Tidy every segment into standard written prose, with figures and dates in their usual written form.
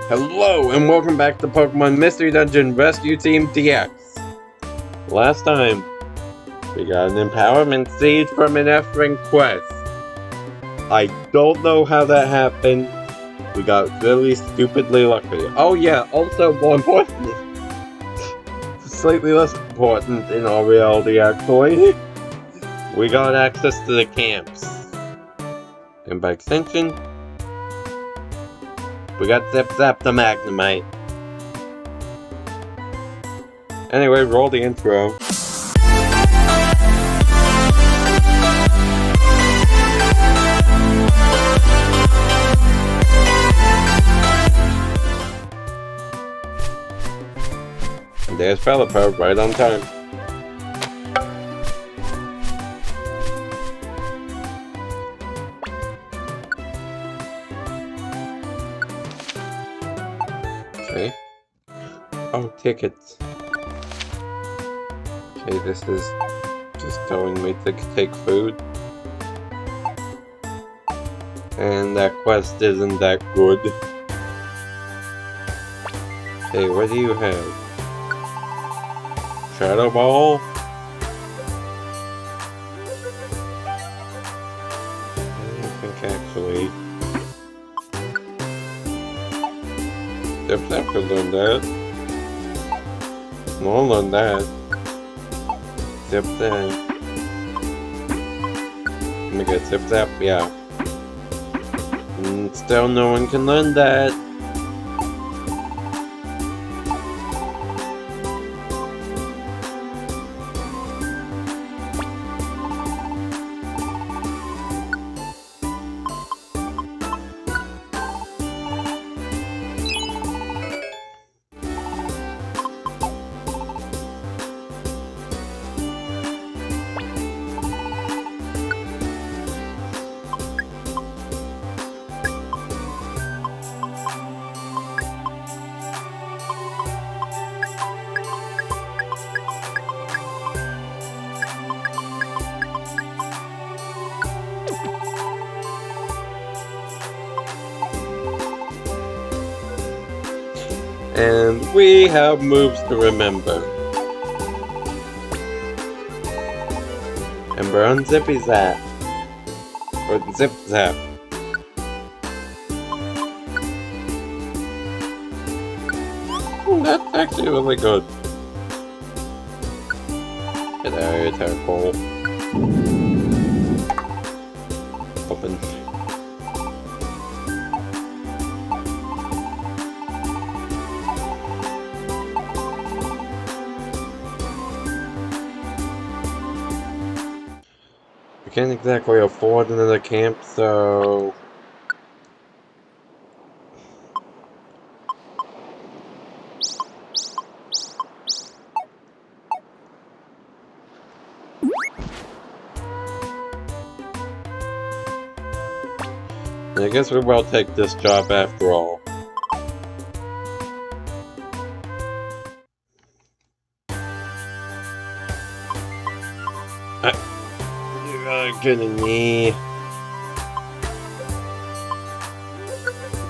Hello and welcome back to Pokemon Mystery Dungeon Rescue Team DX. Last time, we got an empowerment seed from an F-Ring quest. I don't know how that happened. We got really stupidly lucky. Oh yeah, also more important, slightly less important in all reality actually, we got access to the camps. And by extension, we got Zip Zap the Magnemite. Anyway, roll the intro. And there's Pelipper, right on time. Okay. Oh, tickets. Okay, this is just telling me to take food. And that quest isn't that good. Okay, what do you have? Shadow Ball? I don't think actually. Zip Zap could learn that. No one learned that. Zip Zap. Let me get Zip Zap, yeah. And still no one can learn that. And we have moves to remember. And we're on Zippy Zap. Or Zip Zap. Oh, that's actually really good. Get out of here, Tadpole. Open. Can't exactly afford another camp, so I guess we will take this job after all. You're kidding me.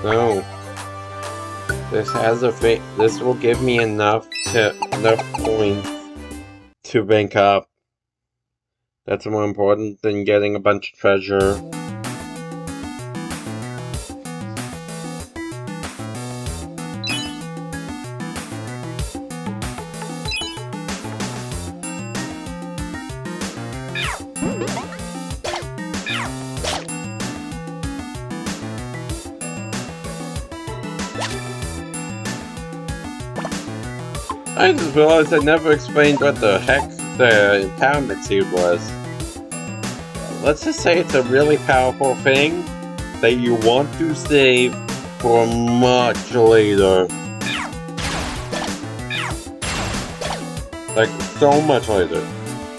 No. This has a this will give me enough points to bank up. That's more important than getting a bunch of treasure. I just realized I never explained what the heck the empowerment seed was. Let's just say it's a really powerful thing that you want to save for much later. Like, so much later.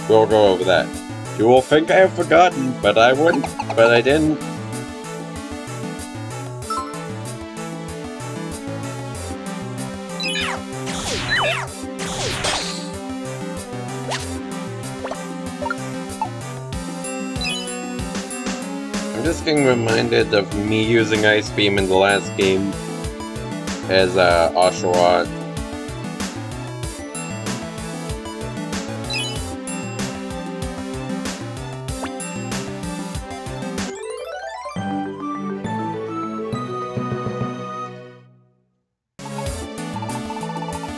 We'll go over that. You will think I have forgotten, but I wouldn't. But I didn't. I'm just getting reminded of me using Ice Beam in the last game. as Oshawott.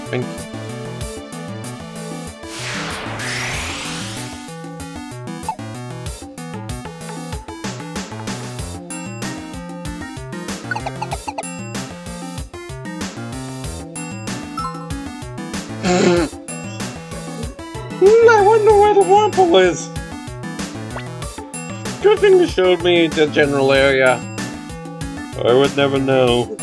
Thank you. I wonder where the Wurmple is. Good thing you showed me the general area. I would never know.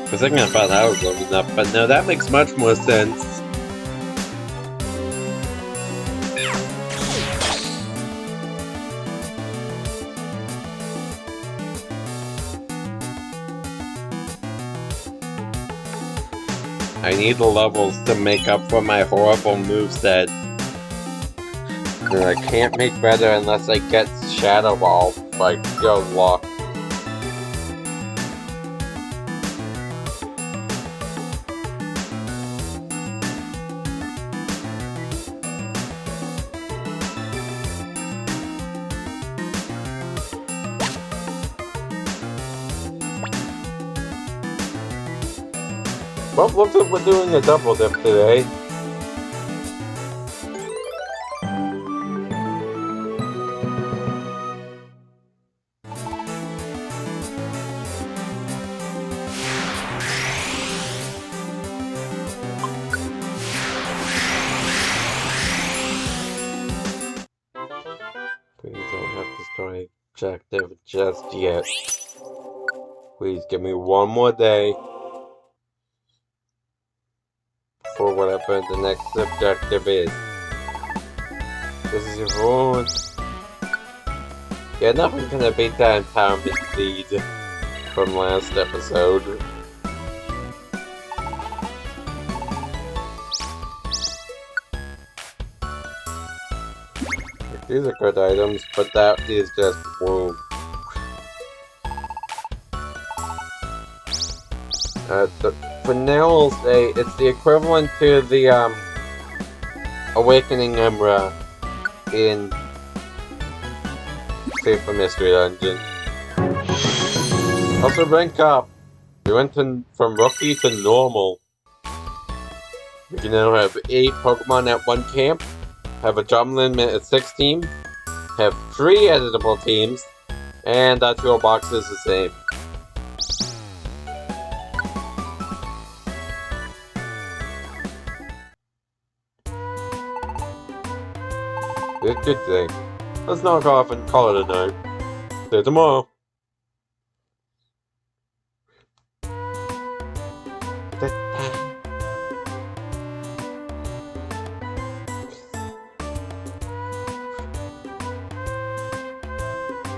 For a second I thought I was loading up, but no, that makes much more sense. I need the levels to make up for my horrible moveset. And I can't make better unless I get Shadow Ball by Go Lock. Well, looks like we're doing a double dip today. Please don't have to start objective just yet. Please give me one more day for whatever the next objective is. This is your phone. Yeah, nothing's gonna beat that empowerment seed from last episode. These are good items, but that is just whoa. For now, I'll say it's the equivalent to the Awakening Emra in Safer Mystery Dungeon. Also, rank up. We went from rookie to normal. We can now have 8 Pokemon at one camp, have a job limit at 6 teams, have 3 editable teams, and that toolbox is the same. It's a good thing. Let's knock off and call it a night. See you tomorrow.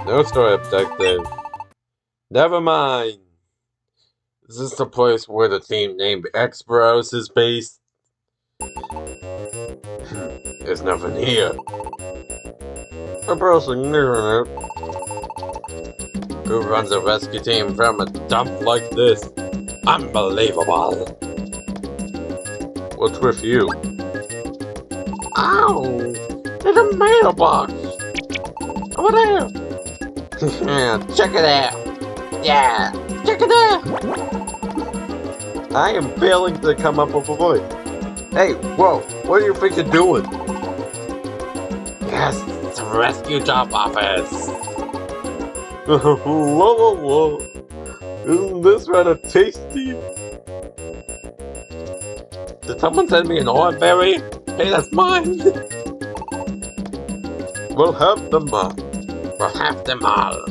No story objective. Never mind. Is this the place where the team named X-Bros is based? There's nothing here. A browsing internet. Who runs a rescue team from a dump like this? Unbelievable. What's with you? Ow! There's a mailbox! Over there! Check it out! Yeah! Check it out! I am failing to come up with a voice. Hey, whoa! What do you think you're doing? Yes! It's a rescue job office! Whoa, whoa, whoa! Isn't this rather tasty? Did someone send me an orange berry? Hey, that's mine! We'll have them all. We'll have them all.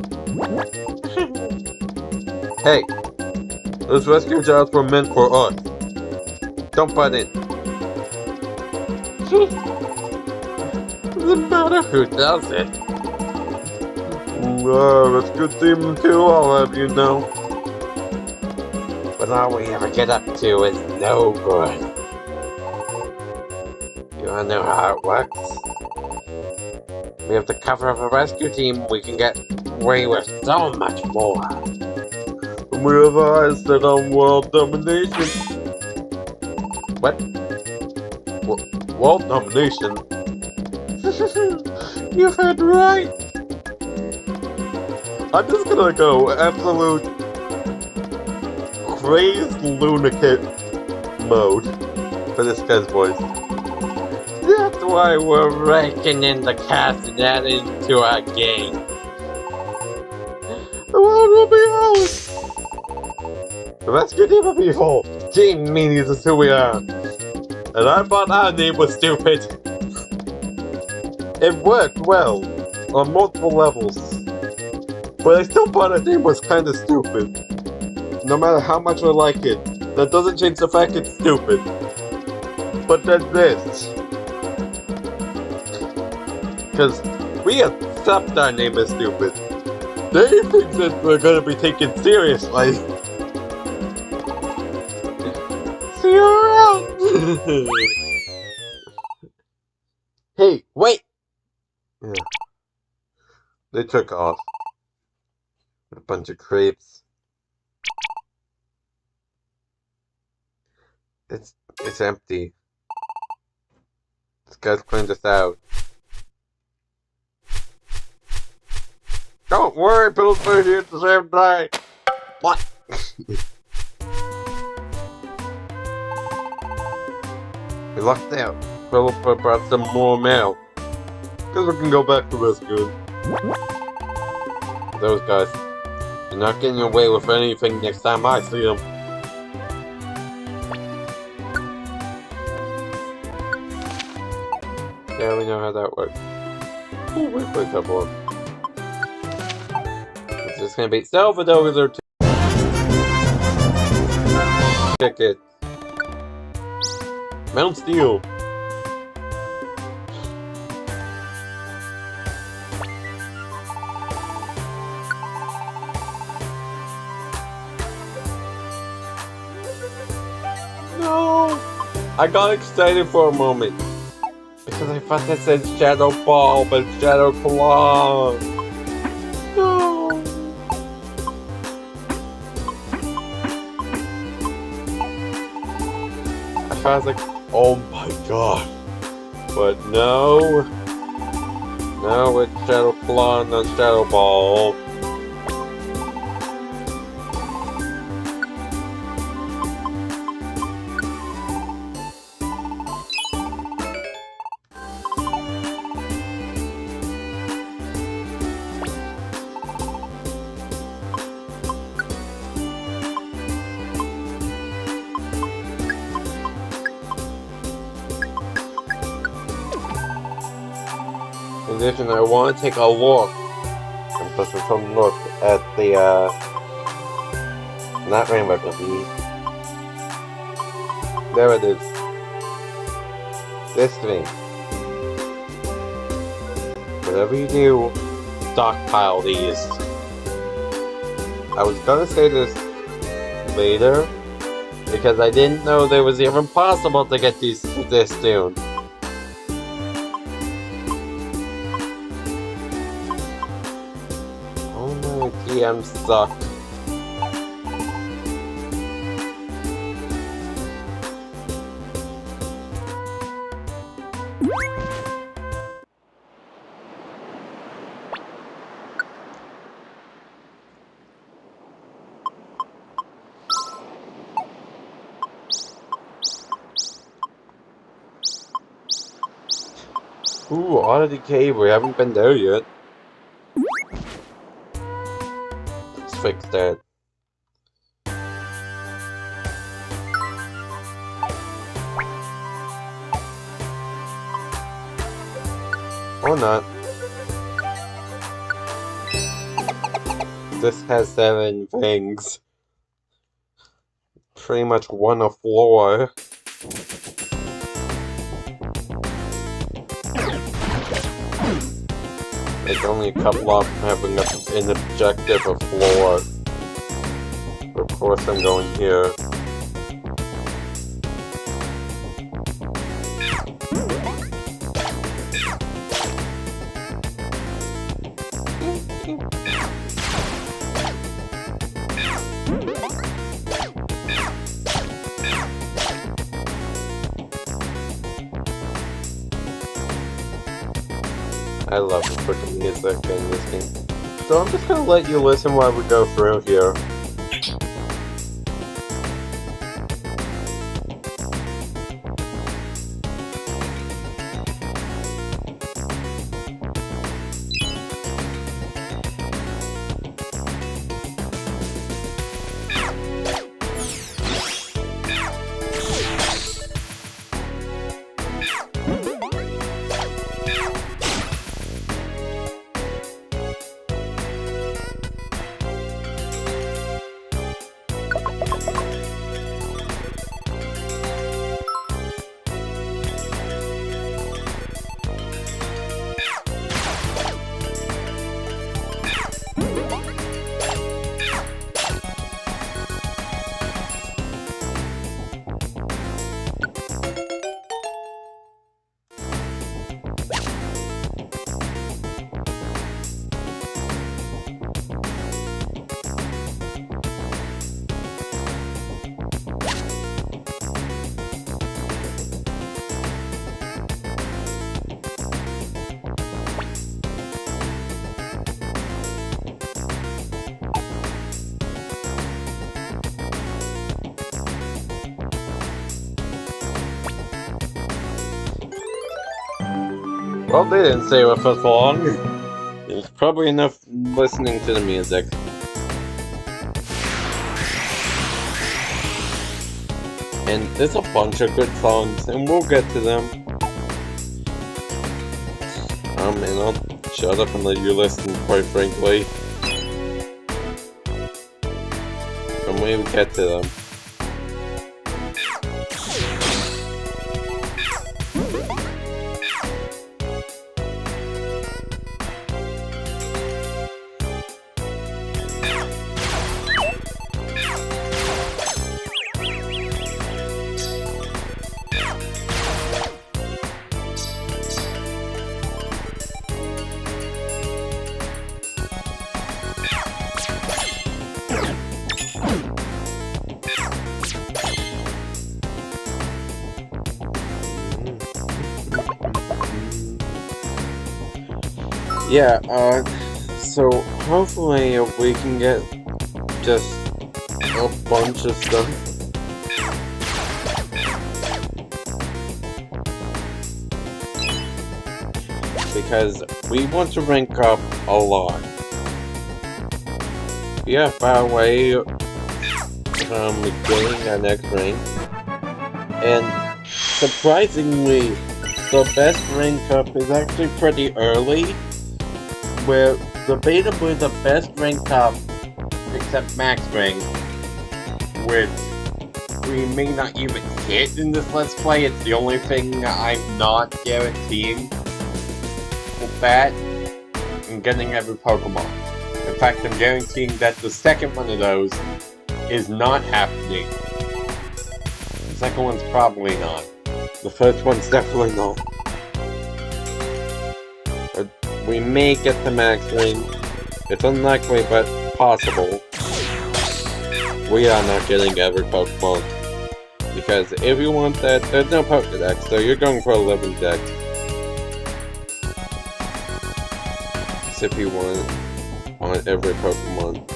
Hey, those rescue jobs were meant for us. Don't butt in. Doesn't matter who does it. Rescue team 2, I'll have you know. But all we ever get up to is no good. You wanna know how it works? We have the cover of a rescue team, we can get away with so much more. And we have eyes set on world domination. What? World domination? You heard right! I'm just gonna go absolute crazed lunatic mode for this guy's voice. That's why we're raking in the cast and adding to our game. The world will be ours! The rescue team will be whole. Team meanies is who we are. And I thought our name was stupid. It worked well on multiple levels. But I still thought our name was kinda stupid. No matter how much I like it, that doesn't change the fact it's stupid. But then this. Because we accept our name as stupid. They think that we're gonna be taken seriously. See you around! Hey, wait! Yeah. They took off. A bunch of creeps. It's empty. This guy's cleaned us out. Don't worry, both are here at the same time. What? We lucked out. Philippa brought some more mail. Guess we can go back to rescuing. Those guys. You're not getting away with anything next time I see them. Yeah, we know how that works. Ooh, wait for a couple of them. It's just gonna be Salvador's or tickets. Mount Steel. No! I got excited for a moment. Because I thought that said Shadow Ball, but it's Shadow Claw. No! I was like, oh my god. But no. No, it's Shadow Claw, not Shadow Ball. In addition, I want to take a look. I'm supposed to come look at the, not Rainbow Cookie. There it is. This thing. Whatever you do, stockpile these. I was gonna say this later, because I didn't know there was even possible to get these this soon. TM suck. Ooh, Oddity Cave, we haven't been there yet. Let's fix that. Or not. This has 7 things. Pretty much one a floor. There's only a couple of them having an objective of floor. Of course I'm going here. I love the freaking music in this game. So I'm just gonna let you listen while we go through here. Well, they didn't stay with us long. It's probably enough listening to the music. And there's a bunch of good songs, and we'll get to them. And I'll shut up and let you listen, quite frankly. And we'll get to them. Yeah, so hopefully we can get just a bunch of stuff. Because we want to rank up a lot. We are far away from getting our next rank. And surprisingly, the best rank up is actually pretty early. Where debatably the best rank up, except max rank, which we may not even hit in this Let's Play. It's the only thing I'm not guaranteeing with that, and getting every Pokemon. In fact, I'm guaranteeing that the second one of those is not happening. The second one's probably not. The first one's definitely not. We may get the max ring. It's unlikely, but possible. We are not getting every Pokemon. Because if you want that, there's no Pokedex, so you're going for a living dex. If you want every Pokemon.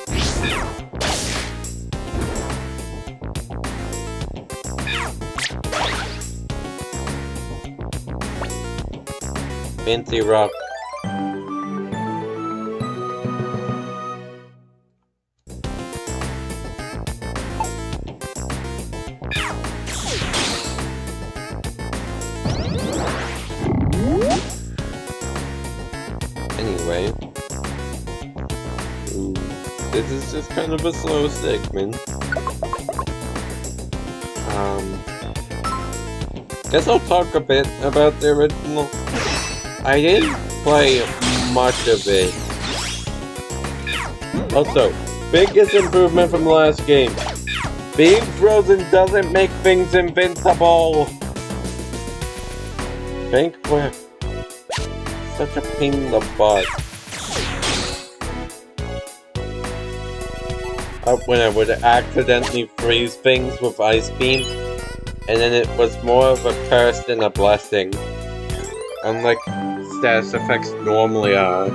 Fancy Rock. This is just kind of a slow segment. Guess I'll talk a bit about the original. I didn't play much of it. Also, biggest improvement from the last game. Being frozen doesn't make things invincible. Banquet. Such a pain in the butt. When I would accidentally freeze things with Ice Beam, and then it was more of a curse than a blessing. Unlike status effects normally are.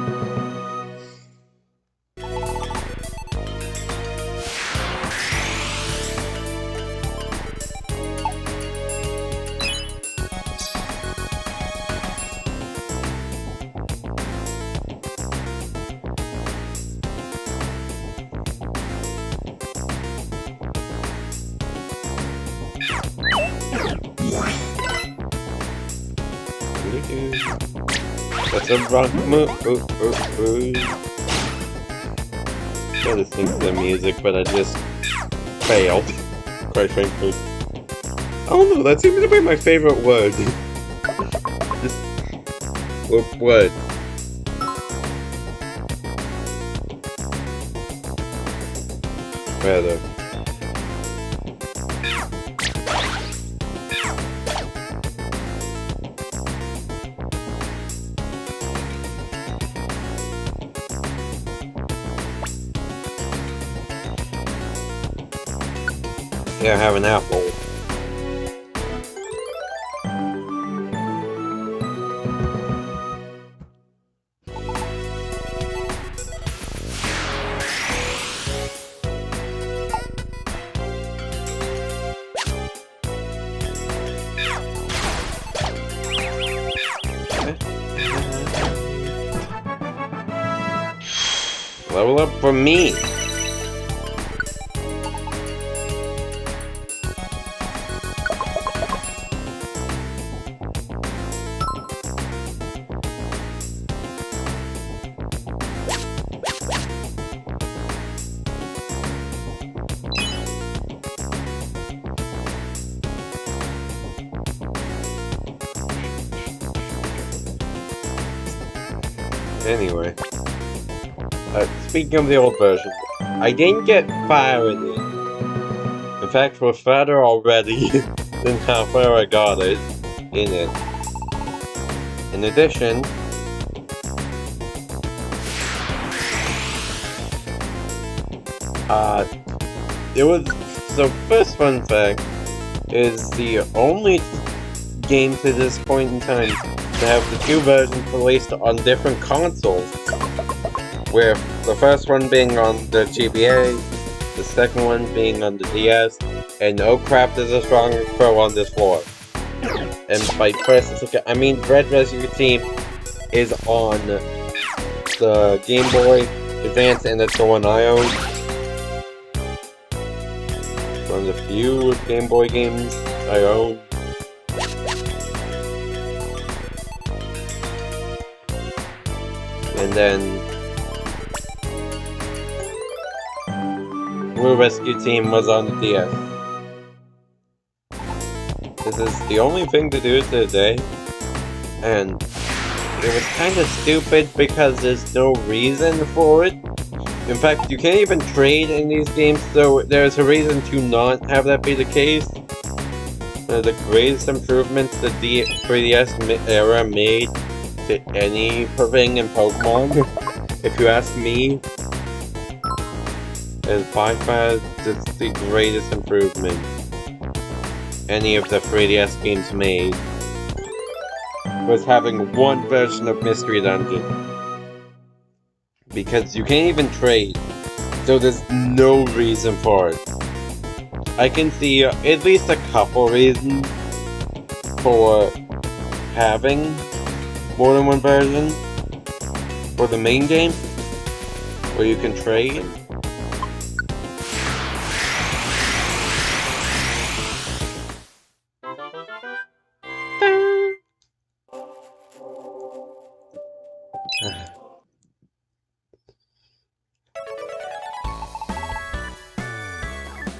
That's a wrong move. I just think the music, but I just failed. Quite frankly. I don't know, that seems to be my favorite word. Word. Rather. Yeah, I have an apple. Level up for me. Anyway, speaking of the old version, I didn't get far in it. In fact, we're further already than how far I got it in it. In addition, it was, so first fun fact, is the only game to this point in time to have the two versions released on different consoles, with the first one being on the GBA, the second one being on the DS, and oh crap, there's a strong pro on this floor. And by first, I mean Red Rescue Team is on the Game Boy Advance, and that's the one I own. It's one of the few Game Boy games I own. And then Blue Rescue Team was on the DS. This is the only thing to do today, and it was kind of stupid because there's no reason for it. In fact, you can't even trade in these games, so there's a reason to not have that be the case. The greatest improvements the 3DS era made to anything in Pokemon, if you ask me, is by far just the greatest improvement any of the 3DS games made, was having one version of Mystery Dungeon. Because you can't even trade, so there's no reason for it. I can see at least a couple reasons for having more than one version for the main game, where you can trade.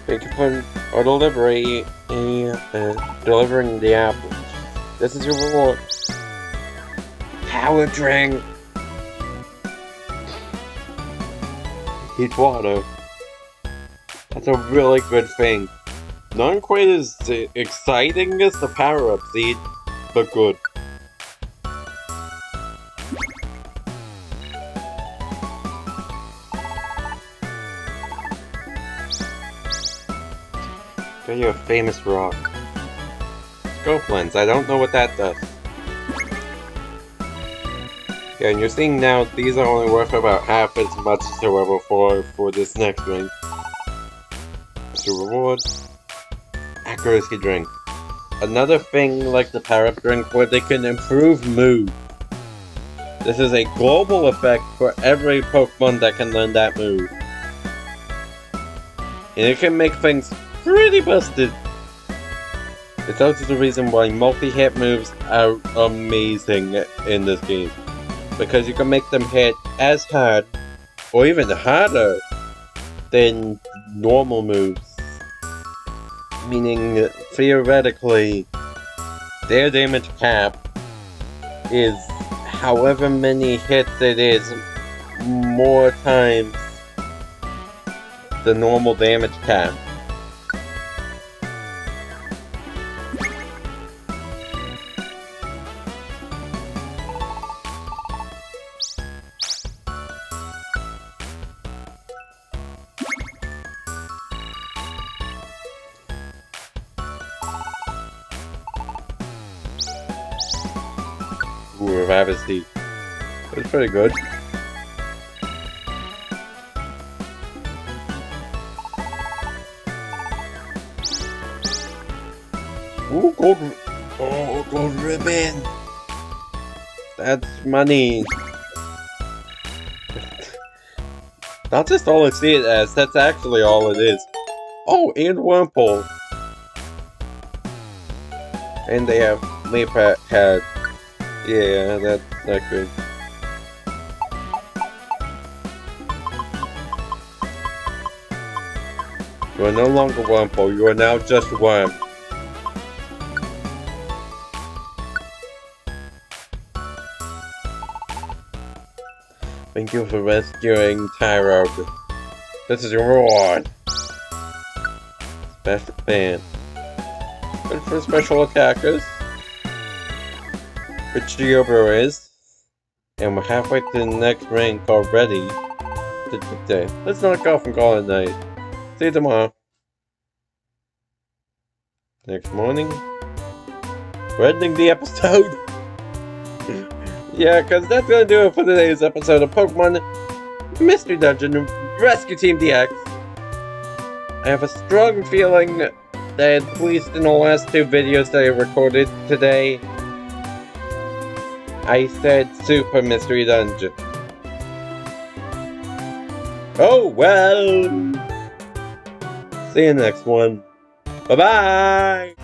Thank you for our delivery and delivering the apples. This is your reward. Power drink. Heat water. That's a really good thing. Not quite as exciting as the power-up seed, but good. Got you a famous rock. Scope lens, I don't know what that does. Yeah, and you're seeing now, these are only worth about half as much as they were before for this next ring. To reward, accuracy drink. Another thing like the power-up drink where they can improve mood. This is a global effect for every Pokemon that can learn that move. And it can make things pretty busted. It's also the reason why multi-hit moves are amazing in this game. Because you can make them hit as hard, or even harder, than normal moves. Meaning, theoretically, their damage cap is however many hits it is, more times the normal damage cap. Ooh, Ravity. That's pretty good. Ooh, gold. Oh, gold ribbon. That's money. Not just all I see it as, that's actually all it is. Oh, and Wurmple. And they have Maypat had. Yeah, that's not good. You are no longer Wurmple, you are now just Worm. Thank you for rescuing Tyrog. This is your reward. Special fan. Good for special attackers. Which Geobro is. And we're halfway to the next rank already. Let's knock off and call it night. See you tomorrow. Next morning. We're ending the episode. Yeah, because that's going to do it for today's episode of Pokemon Mystery Dungeon Rescue Team DX. I have a strong feeling that, at least in the last two videos that I recorded today, I said Super Mystery Dungeon. Oh well! See you next one. Bye-bye!